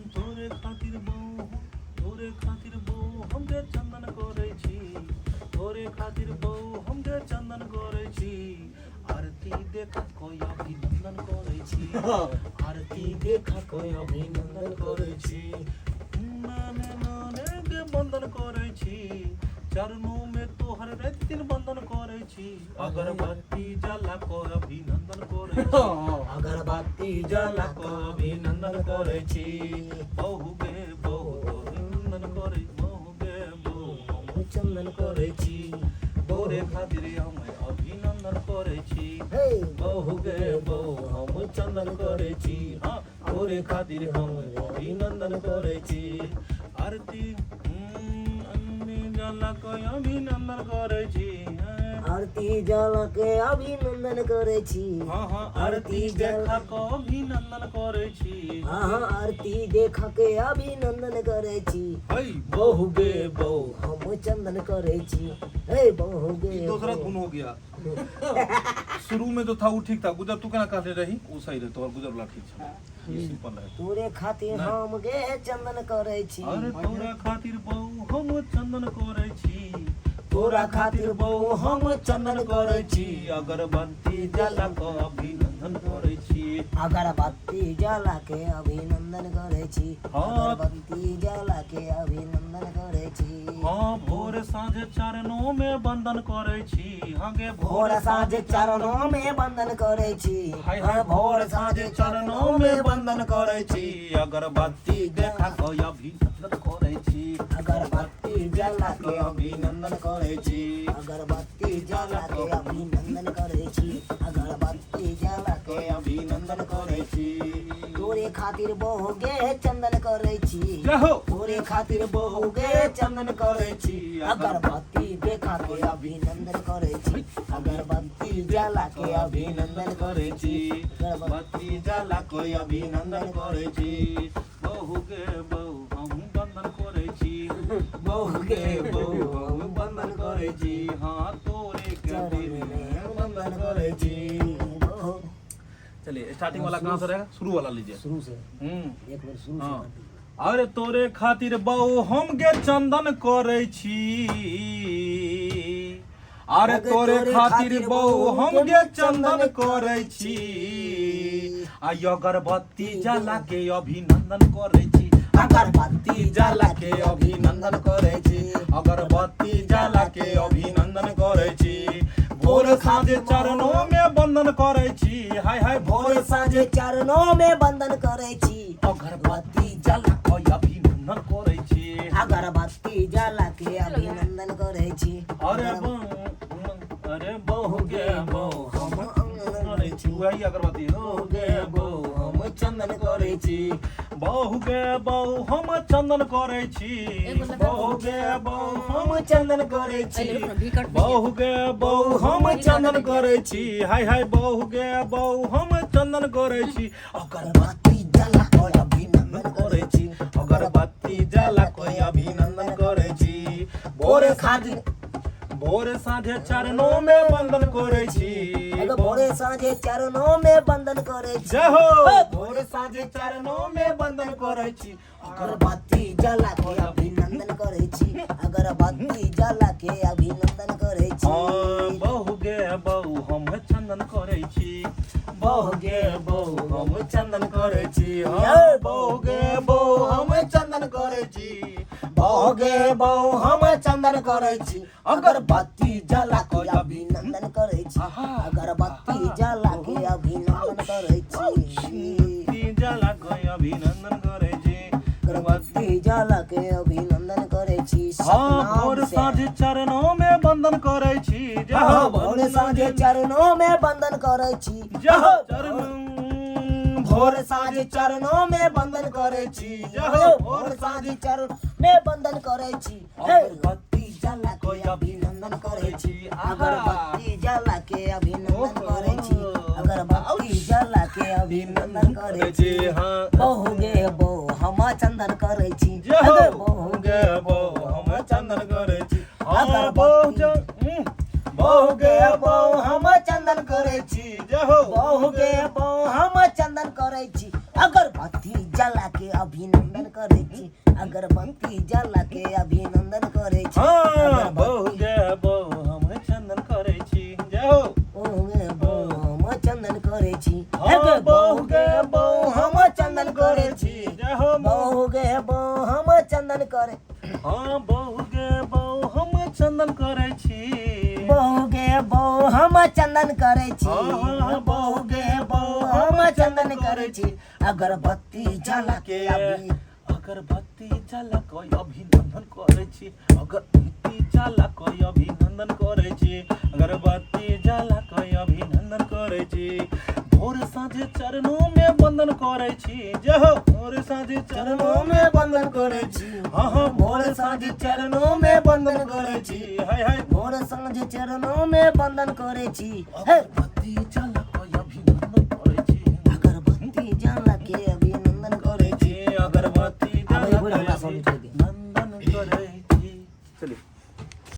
तोरे खातिर बहू हम जे चंदन करे छी, तोरे खातिर बहू हम जे चंदन करे छी, आरती देखा कोई अभिनंदन करे छी, आरती देखा कोई अभिनंदन करे छी, नाने नाने के बंदन करे छी, चरणों में तोहर रात दिन बंदन करे छी, अगरबत्ती जला को अभिनंदन करे छी, अगरबत्ती जला को अभिनंदन करे छी, बहु गे बहु अभिनंदन करे, बहु गे बहु हम चंदन करे छी, तोरे खातिर हम अभिनंदन करे छी, बहु गे बहु हम चंदन करे छी, हाँ तोरे खातिर हम अभिनंदन करे छी, आरती जला को अभिनंदन करे छी, आरती जला के अभिनंदन करे छी, हाँ आरती देखा को अभिनंदन करे छी, हाँ आरती देखा के अभिनंदन करे छी, बहु गे बहु हम चंदन करे छी, हे बहु गे दूसरा धुन हो गया। शुरू में जो था वो ठीक था, गुजर तू क्या कहते रही वो सही रहे, तो और गुजर वाला ठीक था, ये सिंपल है। तोरे खातिर हम गे चंदन करे छी, अरे तोरा खातिर बहु हम चंदन करे छी, तोरा खातिर बहु हम चंदन करे छी, अगरबत्ती जला को अभिनंदन करे छी, अगरबत्ती जला के अभिनंदन करे छी, हाँ। अगरबत्ती जला के अभिनंदन करे छी, हाँ भोर साँझ चरणों में बंदन करे छी, हाँगे भोर साँझ चरणों में बंदन करे छी, हाँ भोर साँझ चरणों में बंदन करे छी, अगरबत्ती देखा को अभिनंदन करे छी, अगरबत्ती जला को के अभिनंदन करे छी, अगरबत्ती जला के अभिनंदन करे छी, अगरबत्ती जला के अभिनंदन करे छी, तोरे खातिर बहु गे चंदन करे छी, जहो तोरे खातिर बहु गे चंदन करे छी, अगरबत्ती देखा के अभिनंदन करे छी, अगरबत्ती जला के अभिनंदन करे छी, अगरबत्ती जला कोई अभिनंदन करे छी, बहु गे बहु हम बंदन करे छी, बहु गे बहु हम बंदन करे छी, हाँ तोरे खातिर बंदन करे छी। चलिए स्टार्टिंग वाला कहाँ से रहेगा, शुरू वाला लीजिए, शुरू से एक बार शुरू हाँ। से अरे तोरे खातिर बहु हम गे चंदन करे छी, अरे तोरे खातिर बहु हम गे चंदन करे छी, आ अगरबत्ती जला के अभिनंदन करे छी, अगरबत्ती जला के अभिनंदन करे छी, अगरबत्ती जला के अभिनंदन करे छी, भोर साँझ चरणों में बंदन करे छी, हाय हाय भोर साँझ चरणों में बंदन करे छी, अगरबत्ती जला के अभिनंदन करे छी, अगरबत्ती जला के अभिनंदन करे छी, अरे बहु गे बहु हम करे छी, वही अगरबत्ती हो गे बहु हम चंदन करे छी, बहु गे बहु हम चंदन करे छी, बहु गे बहु हम चंदन करे छी, बहु गे बहु हम चंदन करे छी, हाय हाय बहु गे बहु हम चंदन करे छी, अगरबत्ती जला के अभिनंदन करे छी, अगरबत्ती जला के अभिनंदन करे छी, भोर साँझे चरणों में बंदन करे छी, भोरे साँझे चरणों में बंदन करे छी, जहो भोर साँझे चरणों में बंदन करे छी, अगरबत्ती जला के अभिनंदन करे छी, अगरबत्ती जला के अभिनंदन करे छी, बहु गे बहु हम चंदन करे छी, बहु गे बहु हम चंदन करे छी, बहु गे बहु हम चंदन करे छी, बहु गे बहु हम चंदन करे छी, अगरबत्ती जला के अभिनंदन करे छी, अगरबत्ती जला के अभिनंदन करे छी, जला के अभिनंदन करे छी, अगरबत्ती जला के अभिनंदन करे छी, हाँ भोर साँझ चरणों में बंदन करे छी, जहो भोर साँझे चरणों में बंदन करे छी, जहो चरण भोर साँझ चरणों में बंदन करे छी, जहो भोर साँझ चरण में बंदन करे छी, अगरबत्ती जला के अभिनंदन करे छी, अगरबत्ती जला के अभिनंदन करे छी, अगरबत्ती जला के अभिनंदन करे छी, बहु गे बहु हम चंदन करे छी, बहु गे बहु हम चंदन करे छी, बहु गे बहु हम चंदन करे छी, बहु गे बहु हम चंदन करे छी, अगर अगरबत्ती जला के अभिनंदन करे छी अगरबत्ती जला के अभिनंदन करे छी हाँ बहु गे बहु हम चंदन करे छी जय हो ओगे बहु हम चंदन करे छी हाँ बहु गे बहु हम चंदन करे छी जय हो बहु गे बहु हम चंदन करे हाँ बहु गे बहु हम चंदन करे छी बहु गे बहु हम चंदन करे छी हाँ, बहु गे बहु हम चंदन करे छी अगरबत्ती जला के अगरबत्ती जला के अभिनंदन करे छी अगरबत्ती जला के अभिनंदन करे छी अगरबत्ती जला के अभिनंदन करे छी भोर साँझ चरणों में वंदन करे छी जय हो भोर साँझ चरणों में वंदन करे छी हाँ हाँ भोर साँझ चरणों में वंदन करे छी हाय हाय भोर साँझ चरणों में वंदन करे छी अगरबत्ती जला के अभिनंदन करे छी अगरबत्ती जला के अभिनंदन करे छी अगरबत्ती अब ये बोल हमरा सब छोड़ दे नंदन करे छी चलिए